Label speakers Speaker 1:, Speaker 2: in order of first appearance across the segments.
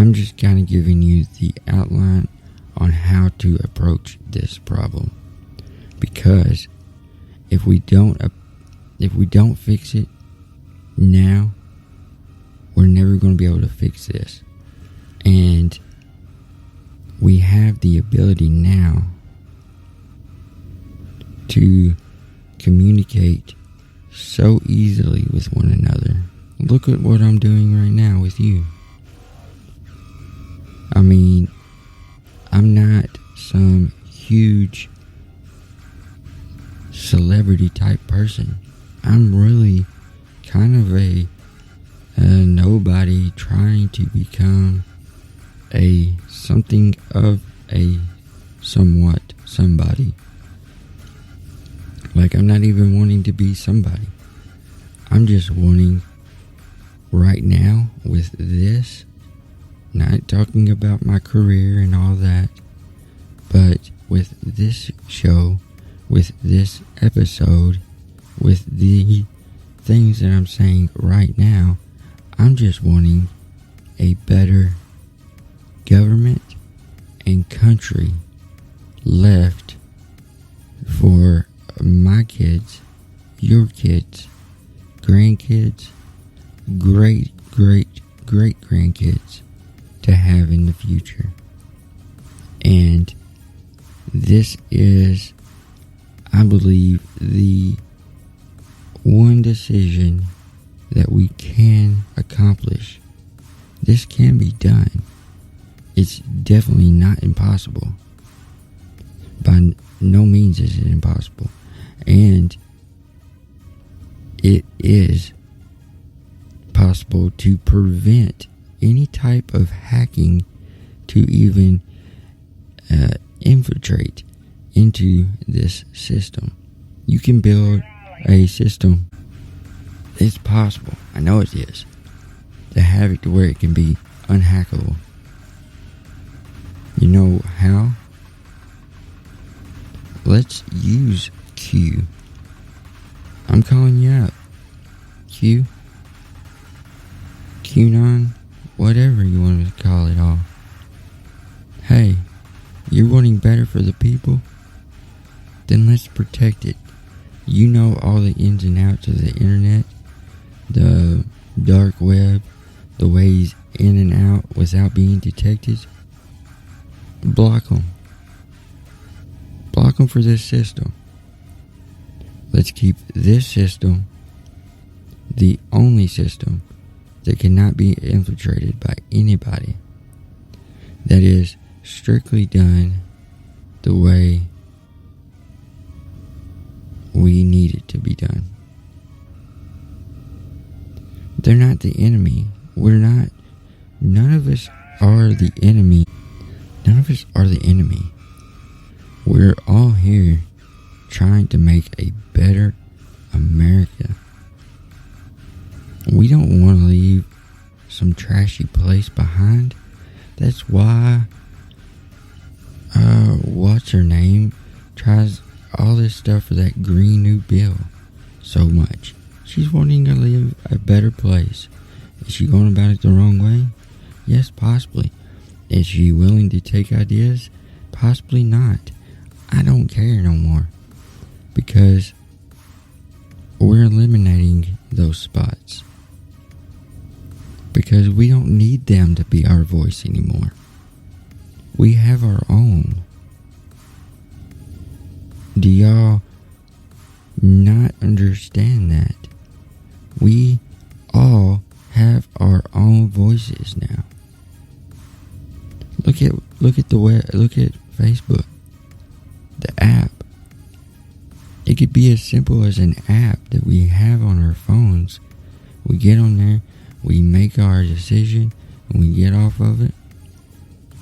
Speaker 1: I'm just kind of giving you the outline on how to approach this problem. Because if we don't fix it now, we're never going to be able to fix this. And we have the ability now to communicate so easily with one another. Look at what I'm doing right now with you. I mean, I'm not some huge celebrity type person. I'm really kind of a nobody trying to become something of a somewhat somebody. Like, I'm not even wanting to be somebody. I'm just wanting right now with this, not talking about my career and all that, but with this show, with this episode, with the things that I'm saying right now, I'm just wanting a better government and country left for my kids, your kids, grandkids, great grandkids to have in the future. And this is, I believe, the one decision that we can accomplish. This can be done. It's definitely not impossible. By no means is it impossible. And it is possible to prevent any type of hacking to even infiltrate into this system. You can build a system. It's possible. I know it is. To have it to where it can be unhackable. You know how? Let's use Q. I'm calling you out. Q. QAnon. Whatever you want to call it all. Hey, you're wanting better for the people? Then let's protect it. You know all the ins and outs of the internet, the dark web, the ways in and out without being detected. Block them. Block them for this system. Let's keep this system the only system that cannot be infiltrated by anybody. That is strictly done the way we need it to be done. They're not the enemy. We're not. None of us are the enemy. None of us are the enemy. We're all here trying to make a better America. We don't want to leave some trashy place behind. That's why what's her name tries all this stuff for that Green New Bill so much. She's wanting to live a better place. Is she going about it the wrong way? Yes, possibly. Is she willing to take ideas? Possibly not. I don't care no more. Because we're eliminating those spots. Because we don't need them to be our voice anymore. We have our own. Do y'all not understand that? We all have our own voices now. Look at the web. Look at Facebook, the app. It could be as simple as an app that we have on our phones. We get on there, we make our decision, and we get off of it.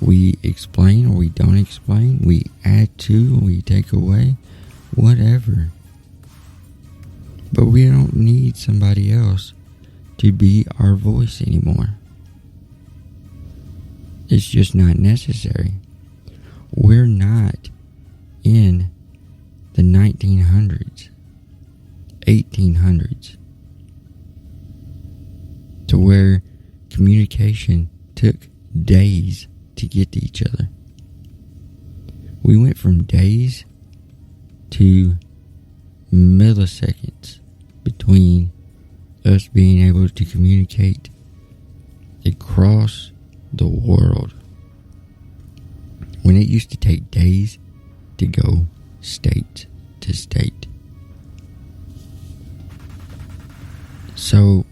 Speaker 1: We explain or we don't explain. We add to, we take away, whatever. But we don't need somebody else to be our voice anymore. It's just not necessary. We're not in the 1900s, 1800s, to where communication took days to get to each other. We went from days to milliseconds between us being able to communicate across the world, when it used to take days to go state to state. So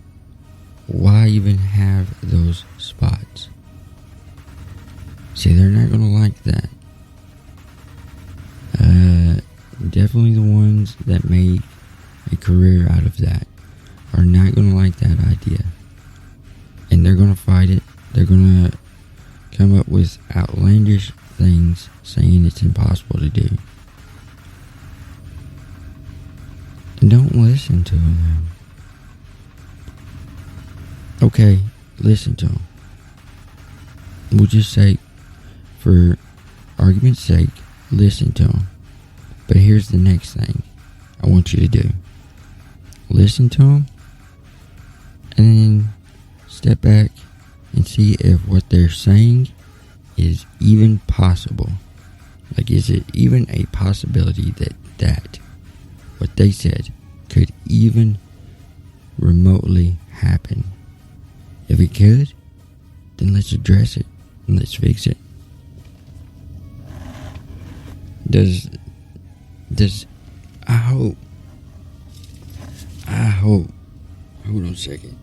Speaker 1: why even have those spots? See, they're not going to like that. Definitely the ones that make a career out of that are not going to like that idea. And they're going to fight it. They're going to come up with outlandish things saying it's impossible to do. And don't listen to them. Okay, listen to them. We'll just say, for argument's sake, listen to them. But here's the next thing I want you to do. Listen to them, and then step back and see if what they're saying is even possible. Like, is it even a possibility that what they said could even remotely happen? If it could, then let's address it and let's fix it. I hope, hold on a second.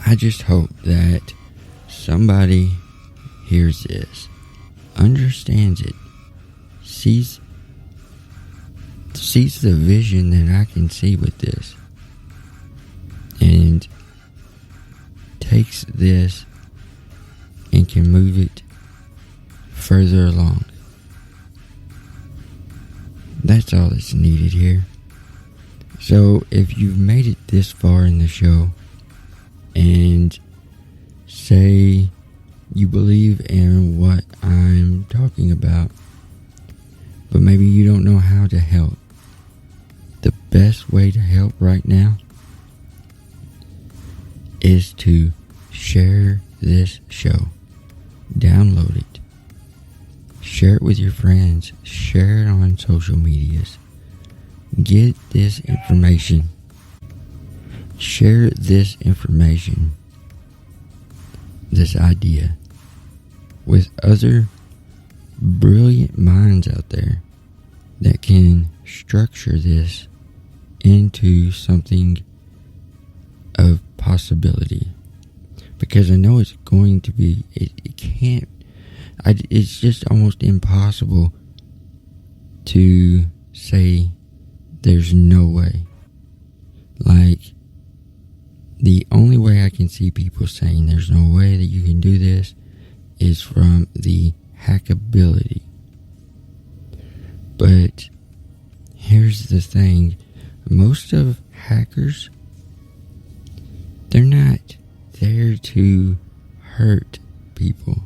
Speaker 1: I just hope that somebody hears this, understands it, sees the vision that I can see with this, and takes this and can move it further along. That's all that's needed here. So if you've made it this far in the show and say you believe in what I'm talking about, but maybe you don't know how to help, the best way to help right now is to share this show. Download it. Share it with your friends. Share it on social medias. Get this information. Share this information, this idea, with other brilliant minds out there that can structure this into something of possibility. Because I know it's going to be, it's just almost impossible to say there's no way. Like, the only way I can see people saying there's no way that you can do this is from the hackability. But here's the thing. Most of hackers, they're not there to hurt people.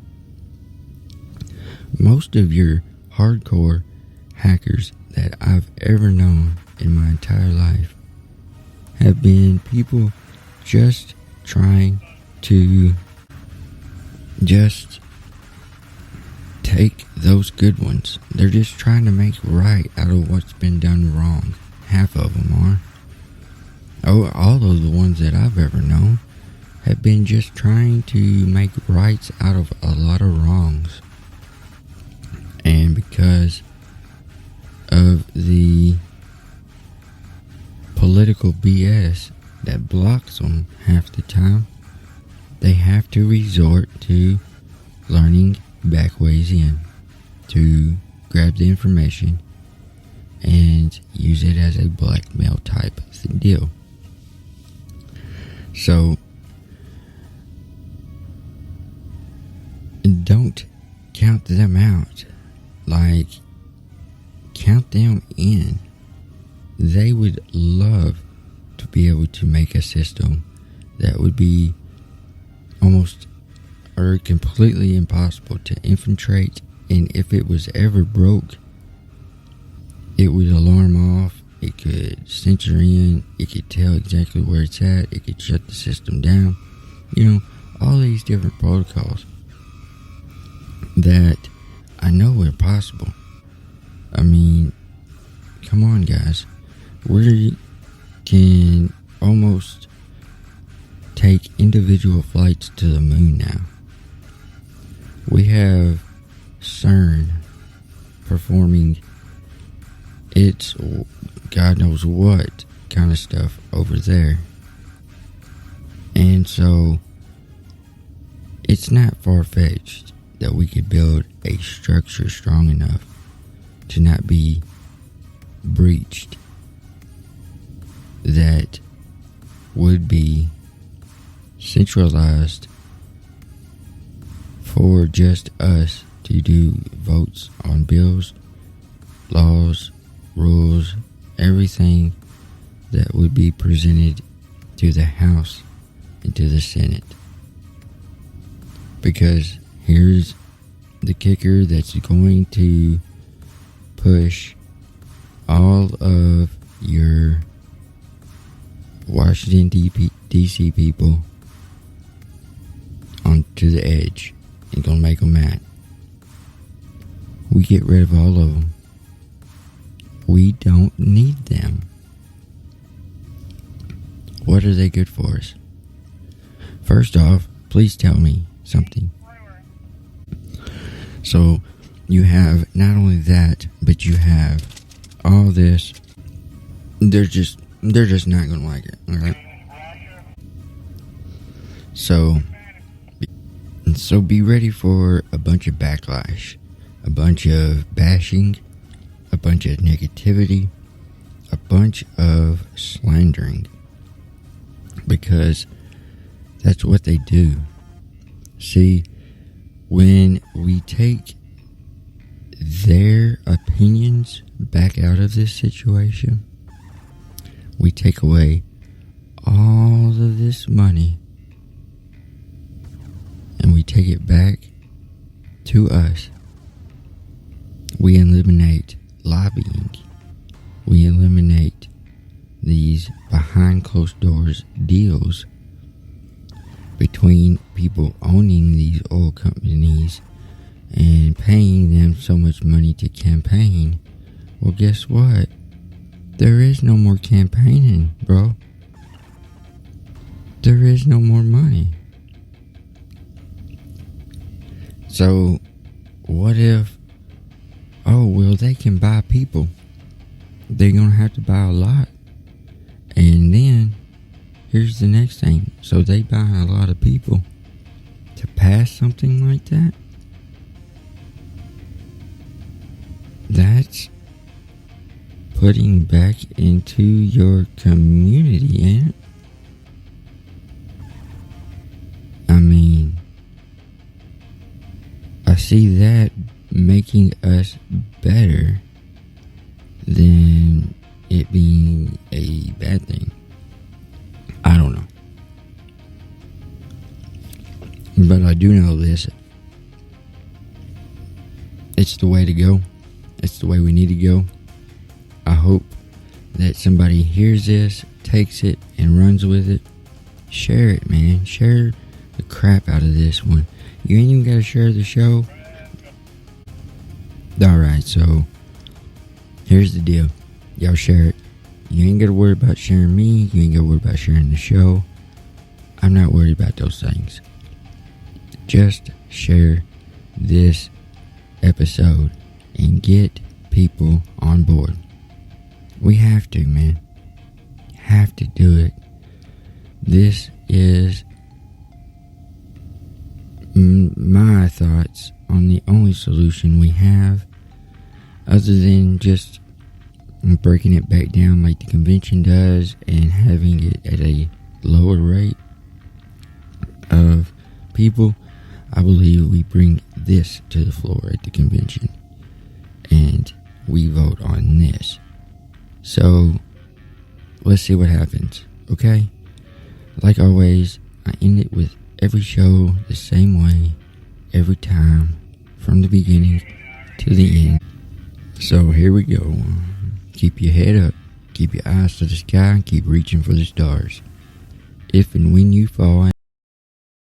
Speaker 1: Most of your hardcore hackers that I've ever known in my entire life have been people just trying to just take those good ones. They're just trying to make right out of what's been done wrong. Half of them are. Oh, all of the ones that I've ever known have been just trying to make rights out of a lot of wrongs. And because of the political BS that blocks them half the time, they have to resort to learning back ways in to grab the information and use it as a blackmail type deal. So don't count them out. Like, count them in. They would love to be able to make a system that would be almost or completely impossible to infiltrate, and if it was ever broke, it would alarm off, it could censor in, it could tell exactly where it's at, it could shut the system down. You know, all these different protocols that I know are possible. I mean, come on, guys. We can almost take individual flights to the moon now. We have CERN performing its God knows what kind of stuff over there. And so it's not far-fetched that we could build a structure strong enough to not be breached, that would be centralized for just us to do votes on bills, laws, rules, everything that would be presented to the House and to the Senate. Because here's the kicker that's going to push all of your Washington, D.C. people onto the edge and gonna make them mad. We get rid of all of them. We don't need them. What are they good for us? First off, please tell me something. So, you have not only that, but you have all this. They're just not gonna like it, alright? So be ready for a bunch of backlash, a bunch of bashing, a bunch of negativity, a bunch of slandering. Because that's what they do. See, when we take their opinions back out of this situation, we take away all of this money and we take it back to us. We eliminate lobbying. We eliminate these behind closed doors deals between people owning these oil companies and paying them so much money to campaign. Well, guess what? There is no more campaigning, bro. There is no more money. So, what if, oh, well, they can buy people. They're going to have to buy a lot. And then, here's the next thing. So, they buy a lot of people to pass something like that? That's putting back into your community, ain't it? I mean, I see that making us better than it being a bad thing. I don't know. But I do know this. It's the way to go. It's the way we need to go. I hope that somebody hears this, takes it, and runs with it. Share it, man. Share the crap out of this one. You ain't even got to share the show. Alright, so here's the deal. Y'all share it. You ain't got to worry about sharing me. You ain't got to worry about sharing the show. I'm not worried about those things. Just share this episode and get people on board. We have to, man. Have to do it. This is my thoughts on the only solution we have, other than just breaking it back down like the convention does and having it at a lower rate of people. I believe we bring this to the floor at the convention and we vote on this. So let's see what happens, okay? Like always, I end it with every show the same way, every time, from the beginning to the end. So here we go. Keep your head up, keep your eyes to the sky, and keep reaching for the stars. If and when you fall